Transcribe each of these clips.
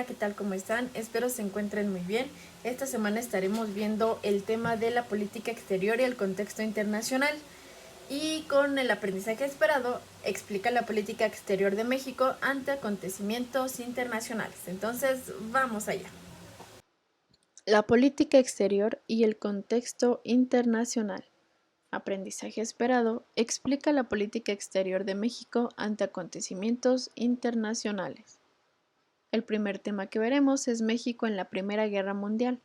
Hola, ¿qué tal? ¿Cómo están? Espero se encuentren muy bien. Esta semana estaremos viendo el tema de la política exterior y el contexto internacional. Y con el aprendizaje esperado, explica la política exterior de México ante acontecimientos internacionales. Entonces, vamos allá. La política exterior y el contexto internacional. Aprendizaje esperado explica la política exterior de México ante acontecimientos internacionales. El primer tema que veremos es México en la Primera Guerra Mundial.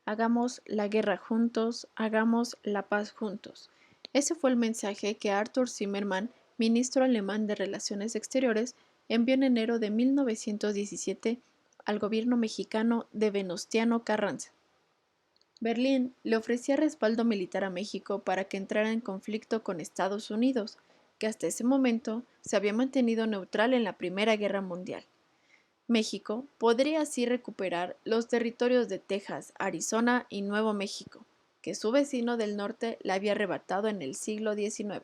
Hagamos la guerra juntos, hagamos la paz juntos. Ese fue el mensaje que Arthur Zimmermann, ministro alemán de Relaciones Exteriores, envió en enero de 1917 al gobierno mexicano de Venustiano Carranza. Berlín le ofrecía respaldo militar a México para que entrara en conflicto con Estados Unidos, que hasta ese momento se había mantenido neutral en la Primera Guerra Mundial. México podría así recuperar los territorios de Texas, Arizona y Nuevo México, que su vecino del norte le había arrebatado en el siglo XIX.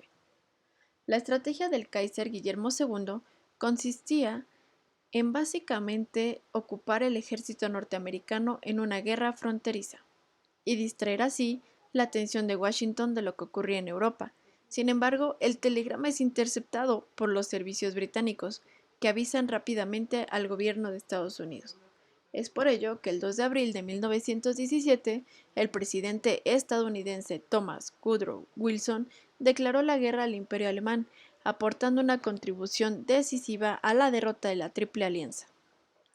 La estrategia del Kaiser Guillermo II consistía en básicamente ocupar el ejército norteamericano en una guerra fronteriza y distraer así la atención de Washington de lo que ocurría en Europa. Sin embargo, el telegrama es interceptado por los servicios británicos, que avisan rápidamente al gobierno de Estados Unidos. Es por ello que el 2 de abril de 1917, el presidente estadounidense Thomas Woodrow Wilson declaró la guerra al Imperio Alemán, aportando una contribución decisiva a la derrota de la Triple Alianza.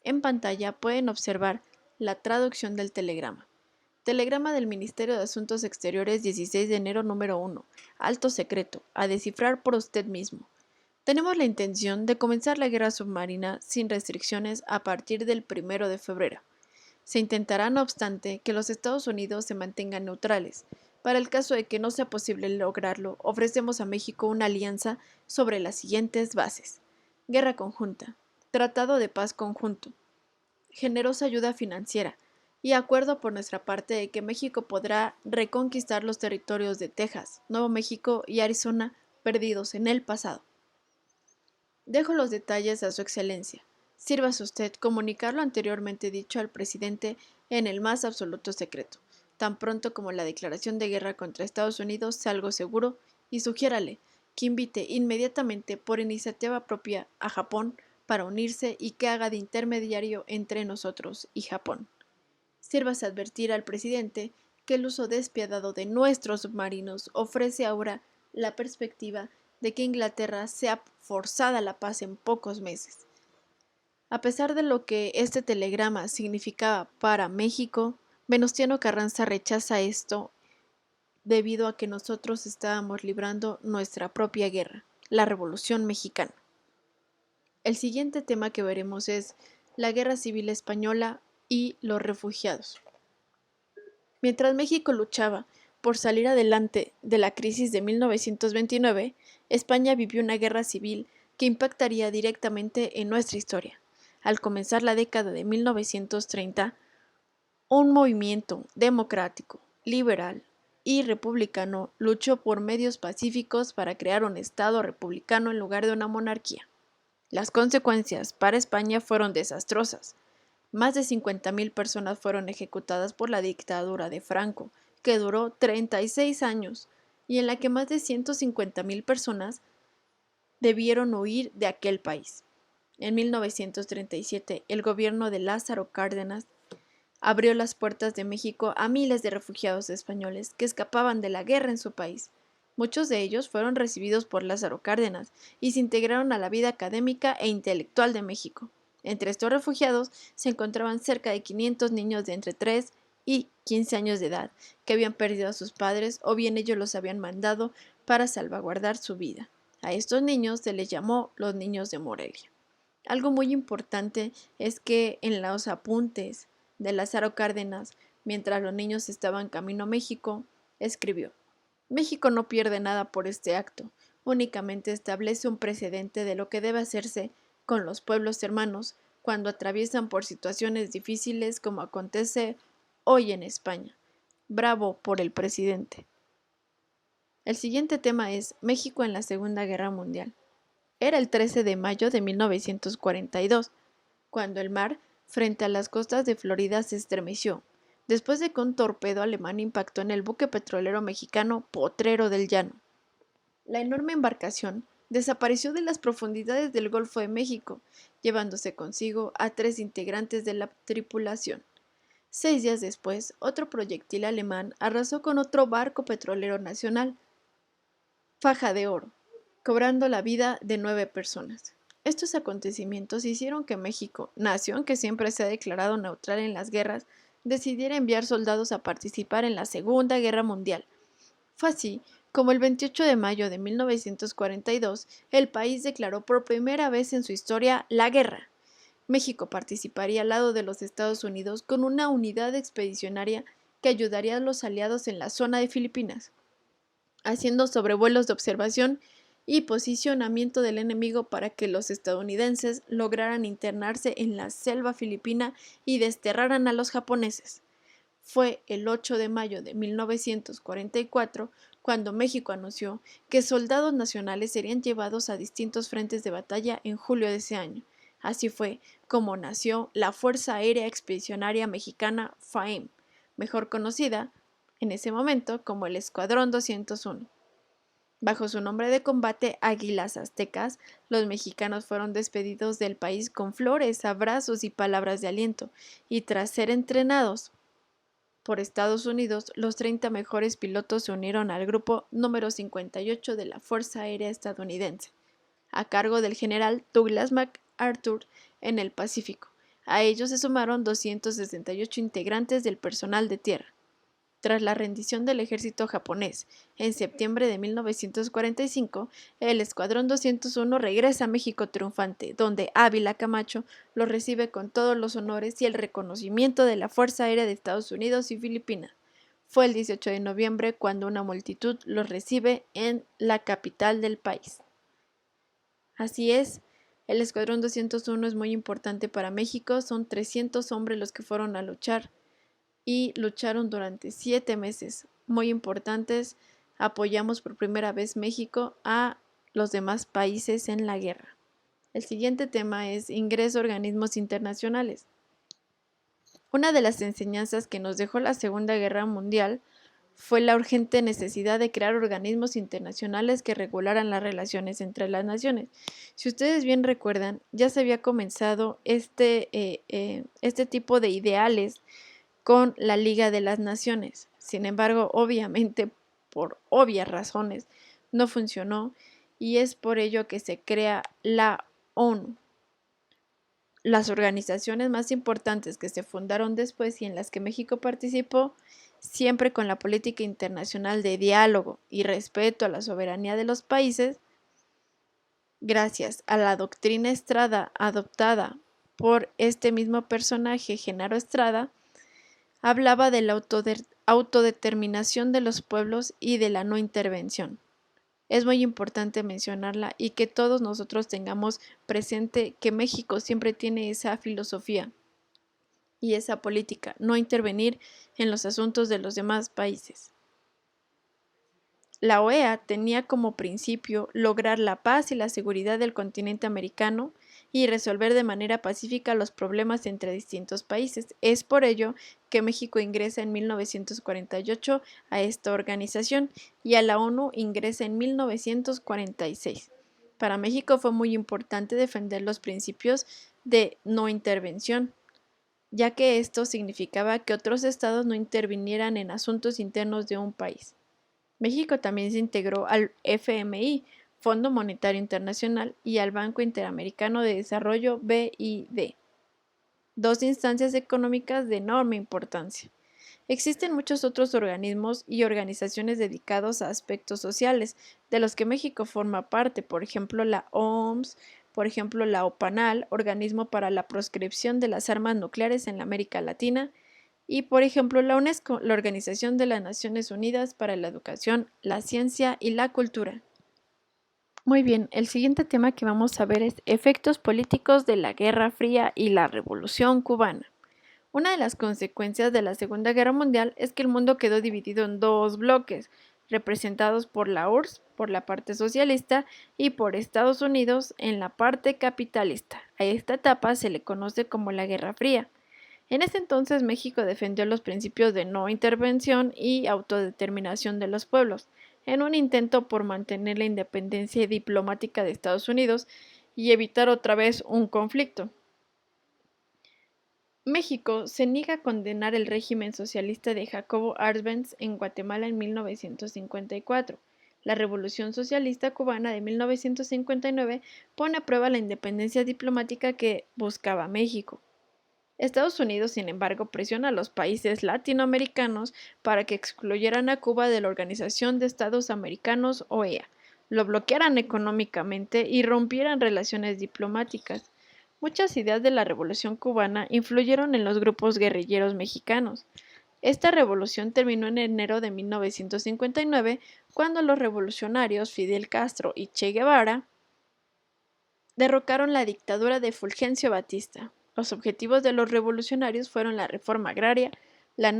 En pantalla pueden observar la traducción del telegrama. Telegrama del Ministerio de Asuntos Exteriores 16 de enero número 1. Alto secreto. A descifrar por usted mismo. Tenemos la intención de comenzar la guerra submarina sin restricciones a partir del 1 de febrero. Se intentará, no obstante, que los Estados Unidos se mantengan neutrales. Para el caso de que no sea posible lograrlo, ofrecemos a México una alianza sobre las siguientes bases. Guerra conjunta. Tratado de paz conjunto. Generosa ayuda financiera y acuerdo por nuestra parte de que México podrá reconquistar los territorios de Texas, Nuevo México y Arizona perdidos en el pasado. Dejo los detalles a su excelencia. Sírvase usted comunicar lo anteriormente dicho al presidente en el más absoluto secreto, tan pronto como la declaración de guerra contra Estados Unidos sea algo seguro, y sugiérale que invite inmediatamente por iniciativa propia a Japón para unirse y que haga de intermediario entre nosotros y Japón. Sírvase advertir al presidente que el uso despiadado de nuestros submarinos ofrece ahora la perspectiva de que Inglaterra sea forzada a la paz en pocos meses. A pesar de lo que este telegrama significaba para México, Venustiano Carranza rechaza esto debido a que nosotros estábamos librando nuestra propia guerra, la Revolución Mexicana. El siguiente tema que veremos es la Guerra Civil Española y los refugiados. Mientras México luchaba por salir adelante de la crisis de 1929, España vivió una guerra civil que impactaría directamente en nuestra historia. Al comenzar la década de 1930, un movimiento democrático, liberal y republicano luchó por medios pacíficos para crear un Estado republicano en lugar de una monarquía. Las consecuencias para España fueron desastrosas. Más de 50.000 personas fueron ejecutadas por la dictadura de Franco, que duró 36 años, y en la que más de 150.000 personas debieron huir de aquel país. En 1937, el gobierno de Lázaro Cárdenas abrió las puertas de México a miles de refugiados españoles que escapaban de la guerra en su país. Muchos de ellos fueron recibidos por Lázaro Cárdenas y se integraron a la vida académica e intelectual de México. Entre estos refugiados se encontraban cerca de 500 niños de entre 3 y 15 años de edad, que habían perdido a sus padres o bien ellos los habían mandado para salvaguardar su vida. A estos niños se les llamó los niños de Morelia. Algo muy importante es que en los apuntes de Lázaro Cárdenas, mientras los niños estaban camino a México, escribió: México no pierde nada por este acto, únicamente establece un precedente de lo que debe hacerse con los pueblos hermanos cuando atraviesan por situaciones difíciles como acontece hoy en España. Bravo por el presidente. El siguiente tema es México en la Segunda Guerra Mundial. Era el 13 de mayo de 1942, cuando el mar frente a las costas de Florida se estremeció, después de que un torpedo alemán impactó en el buque petrolero mexicano Potrero del Llano. La enorme embarcación desapareció de las profundidades del Golfo de México, llevándose consigo a 3 integrantes de la tripulación. 6 días después, otro proyectil alemán arrasó con otro barco petrolero nacional, Faja de Oro, cobrando la vida de 9 personas. Estos acontecimientos hicieron que México, nación que siempre se ha declarado neutral en las guerras, decidiera enviar soldados a participar en la Segunda Guerra Mundial. Fue así como el 28 de mayo de 1942 el país declaró por primera vez en su historia la guerra. México participaría al lado de los Estados Unidos con una unidad expedicionaria que ayudaría a los aliados en la zona de Filipinas, haciendo sobrevuelos de observación y posicionamiento del enemigo para que los estadounidenses lograran internarse en la selva filipina y desterraran a los japoneses. Fue el 8 de mayo de 1944 cuando México anunció que soldados nacionales serían llevados a distintos frentes de batalla en julio de ese año. Así fue como nació la Fuerza Aérea Expedicionaria Mexicana FAEM, mejor conocida en ese momento como el Escuadrón 201. Bajo su nombre de combate Águilas Aztecas, los mexicanos fueron despedidos del país con flores, abrazos y palabras de aliento, y tras ser entrenados por Estados Unidos, los 30 mejores pilotos se unieron al grupo número 58 de la Fuerza Aérea Estadounidense, a cargo del general Douglas MacArthur en el Pacífico. A ellos se sumaron 268 integrantes del personal de tierra. Tras la rendición del ejército japonés en septiembre de 1945, el Escuadrón 201 regresa a México triunfante, donde Ávila Camacho lo recibe con todos los honores y el reconocimiento de la Fuerza Aérea de Estados Unidos y Filipinas. Fue el 18 de noviembre cuando una multitud los recibe en la capital del país. Así es, el Escuadrón 201 es muy importante para México, son 300 hombres los que fueron a luchar y lucharon durante 7 meses muy importantes. Apoyamos por primera vez México a los demás países en la guerra. El siguiente tema es ingreso a organismos internacionales. Una de las enseñanzas que nos dejó la Segunda Guerra Mundial fue la urgente necesidad de crear organismos internacionales que regularan las relaciones entre las naciones. Si ustedes bien recuerdan, ya se había comenzado este tipo de ideales con la Liga de las Naciones. Sin embargo, obviamente, por obvias razones, no funcionó y es por ello que se crea la ONU. Las organizaciones más importantes que se fundaron después y en las que México participó, siempre con la política internacional de diálogo y respeto a la soberanía de los países, gracias a la doctrina Estrada adoptada por este mismo personaje, Genaro Estrada, hablaba de la autodeterminación de los pueblos y de la no intervención. Es muy importante mencionarla y que todos nosotros tengamos presente que México siempre tiene esa filosofía y esa política, no intervenir en los asuntos de los demás países. La OEA tenía como principio lograr la paz y la seguridad del continente americano y resolver de manera pacífica los problemas entre distintos países. Es por ello que México ingresa en 1948 a esta organización y a la ONU ingresa en 1946. Para México fue muy importante defender los principios de no intervención, ya que esto significaba que otros estados no intervinieran en asuntos internos de un país. México también se integró al FMI, Fondo Monetario Internacional, y al Banco Interamericano de Desarrollo BID, dos instancias económicas de enorme importancia. Existen muchos otros organismos y organizaciones dedicados a aspectos sociales, de los que México forma parte, por ejemplo la OMS, por ejemplo la OPANAL, Organismo para la Proscripción de las Armas Nucleares en la América Latina, y por ejemplo la UNESCO, la Organización de las Naciones Unidas para la Educación, la Ciencia y la Cultura. Muy bien, el siguiente tema que vamos a ver es efectos políticos de la Guerra Fría y la Revolución Cubana. Una de las consecuencias de la Segunda Guerra Mundial es que el mundo quedó dividido en dos bloques, representados por la URSS por la parte socialista y por Estados Unidos en la parte capitalista. A esta etapa se le conoce como la Guerra Fría. En ese entonces México defendió los principios de no intervención y autodeterminación de los pueblos, en un intento por mantener la independencia diplomática de Estados Unidos y evitar otra vez un conflicto. México se niega a condenar el régimen socialista de Jacobo Arbenz en Guatemala en 1954. La Revolución Socialista Cubana de 1959 pone a prueba la independencia diplomática que buscaba México. Estados Unidos, sin embargo, presiona a los países latinoamericanos para que excluyeran a Cuba de la Organización de Estados Americanos, OEA, lo bloquearan económicamente y rompieran relaciones diplomáticas. Muchas ideas de la Revolución cubana influyeron en los grupos guerrilleros mexicanos. Esta revolución terminó en enero de 1959, cuando los revolucionarios Fidel Castro y Che Guevara derrocaron la dictadura de Fulgencio Batista. Los objetivos de los revolucionarios fueron la reforma agraria, la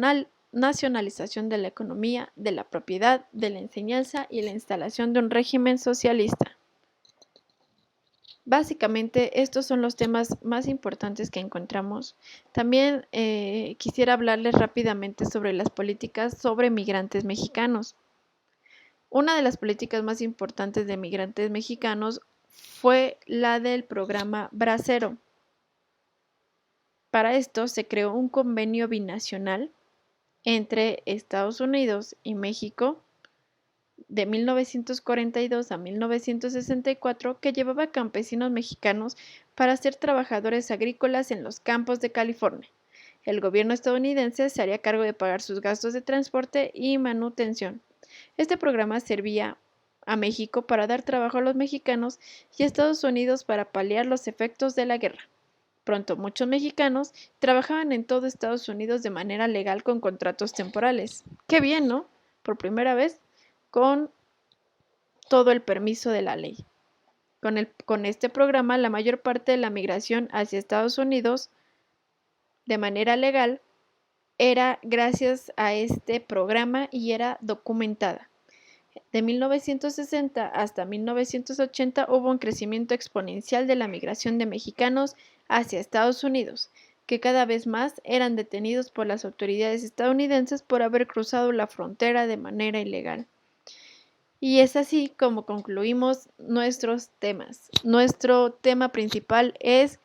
nacionalización de la economía, de la propiedad, de la enseñanza y la instalación de un régimen socialista. Básicamente, estos son los temas más importantes que encontramos. También quisiera hablarles rápidamente sobre las políticas sobre migrantes mexicanos. Una de las políticas más importantes de migrantes mexicanos fue la del programa Bracero. Para esto se creó un convenio binacional entre Estados Unidos y México de 1942 a 1964 que llevaba a campesinos mexicanos para ser trabajadores agrícolas en los campos de California. El gobierno estadounidense se haría cargo de pagar sus gastos de transporte y manutención. Este programa servía a México para dar trabajo a los mexicanos y a Estados Unidos para paliar los efectos de la guerra. Pronto muchos mexicanos trabajaban en todo Estados Unidos de manera legal con contratos temporales. ¡Qué bien!, ¿no? Por primera vez, con todo el permiso de la ley. Con este programa, la mayor parte de la migración hacia Estados Unidos de manera legal era gracias a este programa y era documentada. De 1960 hasta 1980 hubo un crecimiento exponencial de la migración de mexicanos hacia Estados Unidos, que cada vez más eran detenidos por las autoridades estadounidenses por haber cruzado la frontera de manera ilegal. Y es así como concluimos nuestros temas. Nuestro tema principal es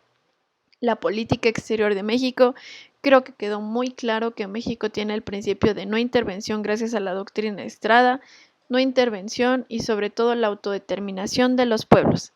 la política exterior de México. Creo que quedó muy claro que México tiene el principio de no intervención gracias a la doctrina Estrada, no intervención y sobre todo la autodeterminación de los pueblos.